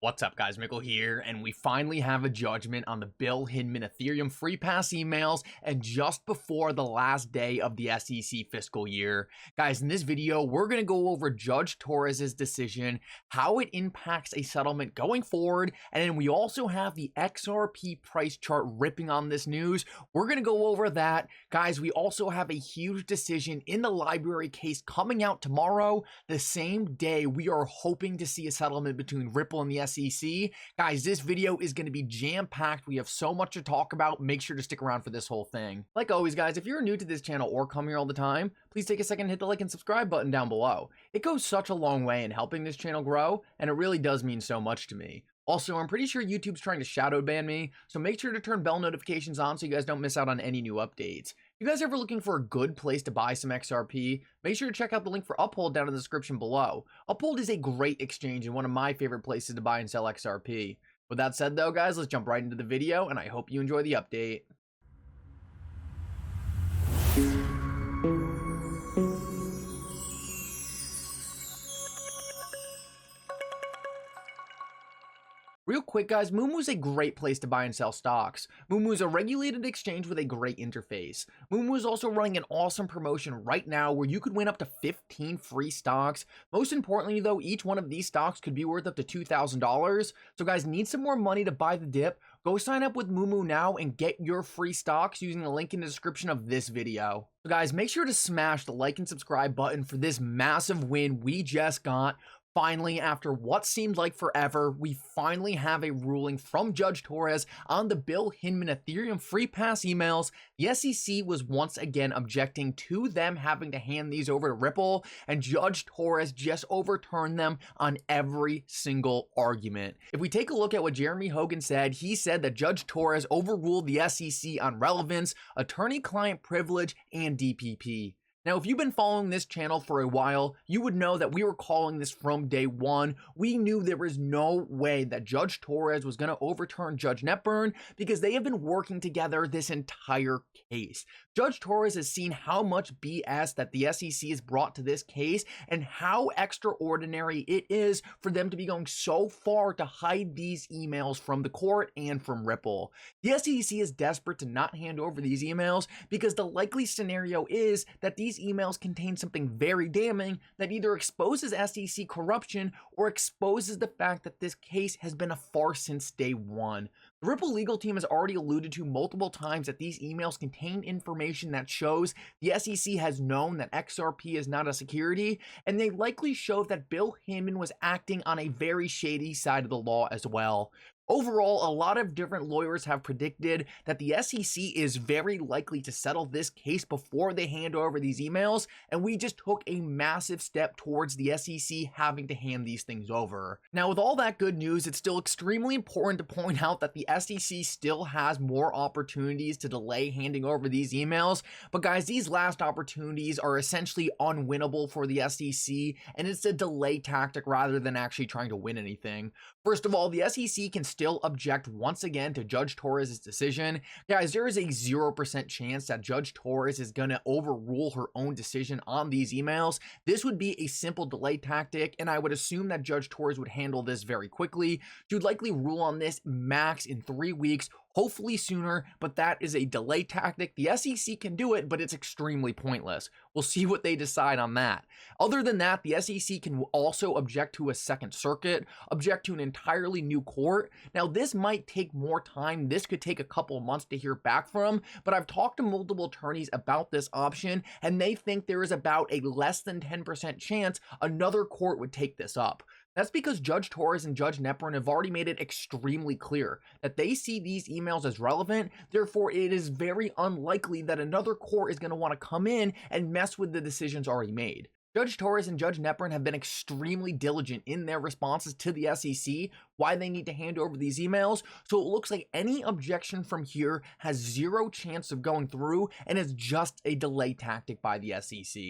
What's up, guys? Mickle here, and we finally have a judgment on the Bill Hinman Ethereum free pass emails, and just before the last day of the SEC fiscal year. Guys, in this video, we're going to go over Judge Torres's decision, how it impacts a settlement going forward, and then we also have the XRP price chart ripping on this news. We're going to go over that. Guys, we also have a huge decision in the library case coming out tomorrow. The same day, we are hoping to see a settlement between Ripple and the SEC. Guys, this video is going to be jam-packed. We have so much to talk about. Make sure to stick around for this whole thing. Like always, guys, if you're new to this channel or come here all the time, please take a second and hit the like and subscribe button down below. It goes such a long way in helping this channel grow, and it really does mean so much to me. Also, I'm pretty sure YouTube's trying to shadow ban me, so make sure to turn bell notifications on so you guys don't miss out on any new updates. If you guys are ever looking for a good place to buy some XRP, make sure to check out the link for Uphold down in the description below. Uphold is a great exchange and one of my favorite places to buy and sell XRP. With that said though, guys, let's jump right into the video, and I hope you enjoy the update. Real quick, guys, MooMoo is a great place to buy and sell stocks. MooMoo is a regulated exchange with a great interface. MooMoo is also running an awesome promotion right now where you could win up to 15 free stocks. Most importantly, though, each one of these stocks could be worth up to $2,000. So, guys, need some more money to buy the dip? Go sign up with MooMoo now and get your free stocks using the link in the description of this video. So, guys, make sure to smash the like and subscribe button for this massive win we just got. Finally, after what seemed like forever, we finally have a ruling from Judge Torres on the Bill Hinman Ethereum free pass emails. The SEC was once again objecting to them having to hand these over to Ripple, and Judge Torres just overturned them on every single argument. If we take a look at what Jeremy Hogan said, he said that Judge Torres overruled the SEC on relevance, attorney-client privilege, and DPP. Now, if you've been following this channel for a while, you would know that we were calling this from day one. We knew there was no way that Judge Torres was going to overturn Judge Netburn because they have been working together this entire case. Judge Torres has seen how much BS that the SEC has brought to this case and how extraordinary it is for them to be going so far to hide these emails from the court and from Ripple. The SEC is desperate to not hand over these emails because the likely scenario is that these emails contain something very damning that either exposes SEC corruption or exposes the fact that this case has been a farce since day one. The Ripple legal team has already alluded to multiple times that these emails contain information that shows the SEC has known that XRP is not a security, and they likely show that Bill Hinman was acting on a very shady side of the law as well. Overall, a lot of different lawyers have predicted that the SEC is very likely to settle this case before they hand over these emails, and we just took a massive step towards the SEC having to hand these things over. Now, with all that good news, it's still extremely important to point out that the SEC still has more opportunities to delay handing over these emails, but guys, these last opportunities are essentially unwinnable for the SEC, and it's a delay tactic rather than actually trying to win anything. First of all, the SEC can still object once again to Judge Torres' decision. Guys, there is a 0% chance that Judge Torres is going to overrule her own decision on these emails. This would be a simple delay tactic, and I would assume that Judge Torres would handle this very quickly. She would likely rule on this max in 3 weeks, hopefully sooner, but that is a delay tactic. The SEC can do it, but it's extremely pointless. We'll see what they decide on that. Other than that, the SEC can also object to a second circuit, object to an entirely new court. Now, this might take more time. This could take a couple months to hear back from, but I've talked to multiple attorneys about this option, and they think there is about a less than 10% chance another court would take this up. That's because Judge Torres and Judge Netburn have already made it extremely clear that they see these emails as relevant. Therefore, it is very unlikely that another court is going to want to come in and mess with the decisions already made. Judge Torres and Judge Netburn have been extremely diligent in their responses to the SEC, why they need to hand over these emails, so it looks like any objection from here has 0 chance of going through and is just a delay tactic by the SEC.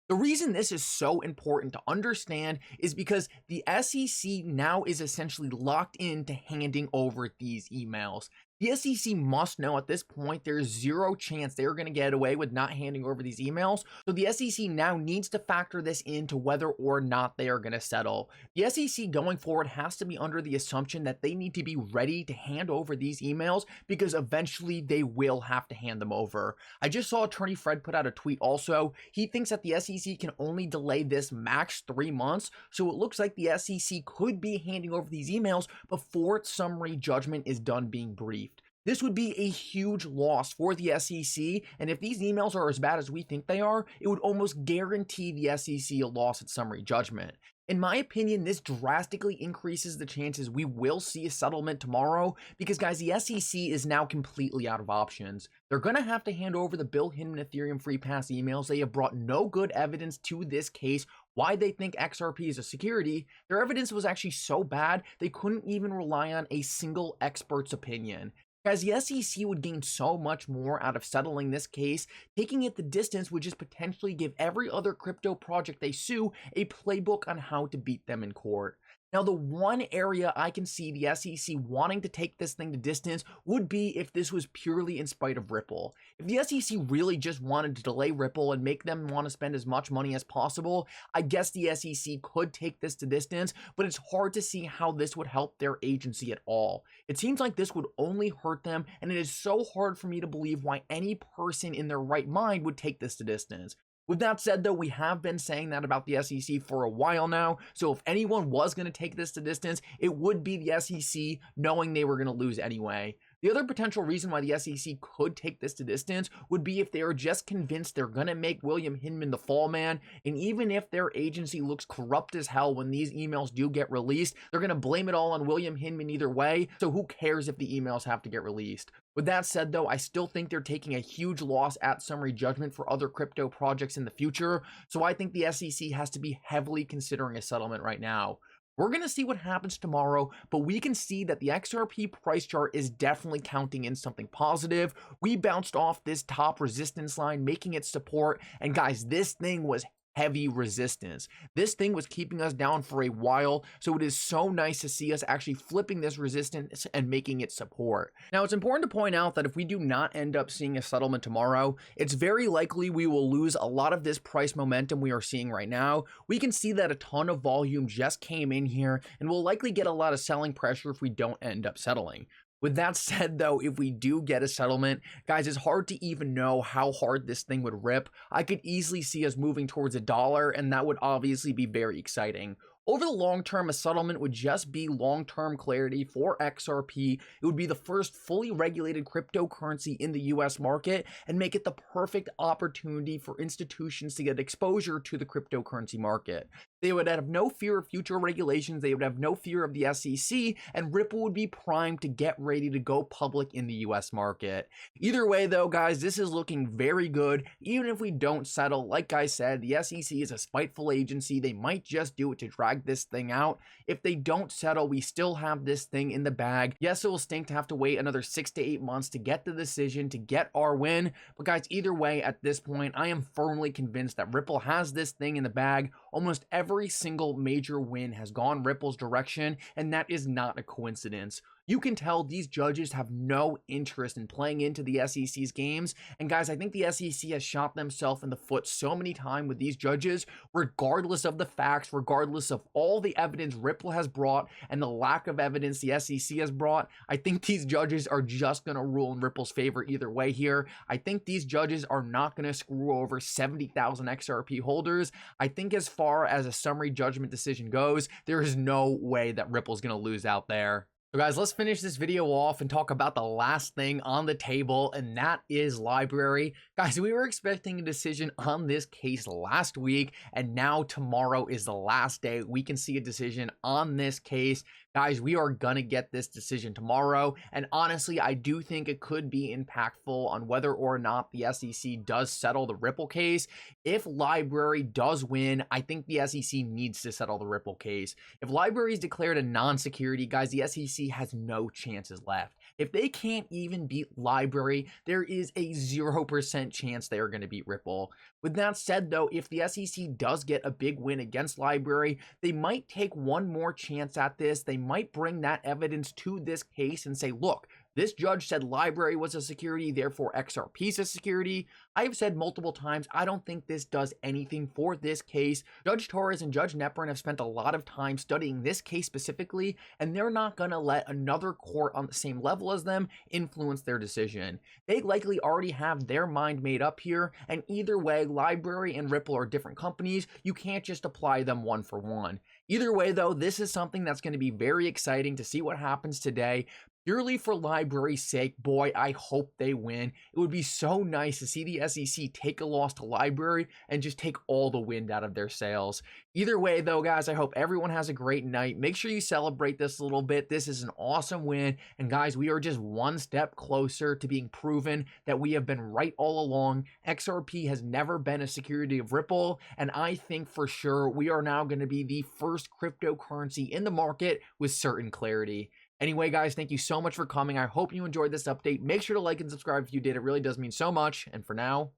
The reason this is so important to understand is because the SEC now is essentially locked into handing over these emails. The SEC must know at this point there's zero chance they're going to get away with not handing over these emails. So the SEC now needs to factor this into whether or not they are going to settle. The SEC going forward has to be under the assumption that they need to be ready to hand over these emails because eventually they will have to hand them over. I just saw attorney Fred put out a tweet also. He thinks that the SEC can only delay this max 3 months. So it looks like the SEC could be handing over these emails before summary judgment is done being briefed. This would be a huge loss for the SEC, and if these emails are as bad as we think they are, it would almost guarantee the SEC a loss at summary judgment. In my opinion, this drastically increases the chances we will see a settlement tomorrow because, guys, the SEC is now completely out of options. They're going to have to hand over the Bill Hinman Ethereum Free Pass emails. They have brought no good evidence to this case why they think XRP is a security. Their evidence was actually so bad, they couldn't even rely on a single expert's opinion. Guys, the SEC would gain so much more out of settling this case. Taking it the distance would just potentially give every other crypto project they sue a playbook on how to beat them in court. Now, the one area I can see the SEC wanting to take this thing to distance would be if this was purely in spite of Ripple. If the SEC really just wanted to delay Ripple and make them want to spend as much money as possible, I guess the SEC could take this to distance, but it's hard to see how this would help their agency at all. It seems like this would only hurt them, and it is so hard for me to believe why any person in their right mind would take this to distance. With that said, though, we have been saying that about the SEC for a while now, so if anyone was going to take this to distance, it would be the SEC, knowing they were going to lose anyway. The other potential reason why the SEC could take this to distance would be if they are just convinced they're going to make William Hinman the fall man, and even if their agency looks corrupt as hell when these emails do get released, they're going to blame it all on William Hinman either way, so who cares if the emails have to get released. With that said, though, I still think they're taking a huge loss at summary judgment for other crypto projects in the future, so I think the SEC has to be heavily considering a settlement right now. We're going to see what happens tomorrow, but we can see that the XRP price chart is definitely counting in something positive. We bounced off this top resistance line, making it support, and guys, this thing was heavy resistance. This thing was keeping us down for a while, so it is so nice to see us actually flipping this resistance and making it support. Now, it's important to point out that if we do not end up seeing a settlement tomorrow, it's very likely we will lose a lot of this price momentum we are seeing right now. We can see that a ton of volume just came in here, and we'll likely get a lot of selling pressure if we don't end up settling. With that said, though, if we do get a settlement, guys, it's hard to even know how hard this thing would rip. I could easily see us moving towards $1, and that would obviously be very exciting. Over the long term, a settlement would just be long-term clarity for XRP. It would be the first fully regulated cryptocurrency in the US market and make it the perfect opportunity for institutions to get exposure to the cryptocurrency market. They would have no fear of future regulations, they would have no fear of the SEC, and Ripple would be primed to get ready to go public in the US market. Either way, though, guys, this is looking very good. Even if we don't settle, like I said, the SEC is a spiteful agency. They might just do it to drag this thing out. If they don't settle, we still have this thing in the bag. Yes, it will stink to have to wait another 6 to 8 months to get the decision, to get our win. But guys, either way, at this point, I am firmly convinced that Ripple has this thing in the bag. Almost every single major win has gone Ripple's direction, and that is not a coincidence. You can tell these judges have no interest in playing into the SEC's games. And guys, I think the SEC has shot themselves in the foot so many times with these judges, regardless of the facts, regardless of all the evidence Ripple has brought and the lack of evidence the SEC has brought. I think these judges are just going to rule in Ripple's favor either way here. I think these judges are not going to screw over 70,000 XRP holders. I think as far as a summary judgment decision goes, there is no way that Ripple's going to lose out there. So guys, let's finish this video off and talk about the last thing on the table, and that is library. Guys, we were expecting a decision on this case last week, and now tomorrow is the last day we can see a decision on this case. Guys, we are gonna get this decision tomorrow, and honestly, I do think it could be impactful on whether or not the SEC does settle the Ripple case. If library does win, I think the SEC needs to settle the Ripple case. If library is declared a non-security, guys, the SEC has no chances left. If they can't even beat library, there is a 0% chance they are going to beat Ripple. With that said, though, if the SEC does get a big win against library, they might take one more chance at this. They might bring that evidence to this case and say, look, This judge said Library was a security, therefore XRP is a security. I have said multiple times, I don't think this does anything for this case. Judge Torres and Judge Neprin have spent a lot of time studying this case specifically, and they're not going to let another court on the same level as them influence their decision. They likely already have their mind made up here, and either way, Library and Ripple are different companies. You can't just apply them one for one. Either way, though, this is something that's going to be very exciting to see what happens today. Purely for Library's sake, boy, I hope they win. It would be so nice to see the SEC take a loss to Library and just take all the wind out of their sails. Either way, though, guys, I hope everyone has a great night. Make sure you celebrate this a little bit. This is an awesome win. And guys, we are just one step closer to being proven that we have been right all along. XRP has never been a security of Ripple. And I think for sure we are now going to be the first cryptocurrency in the market with certain clarity. Anyway, guys, thank you so much for coming. I hope you enjoyed this update. Make sure to like and subscribe if you did. It really does mean so much. And for now,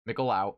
Mickle out.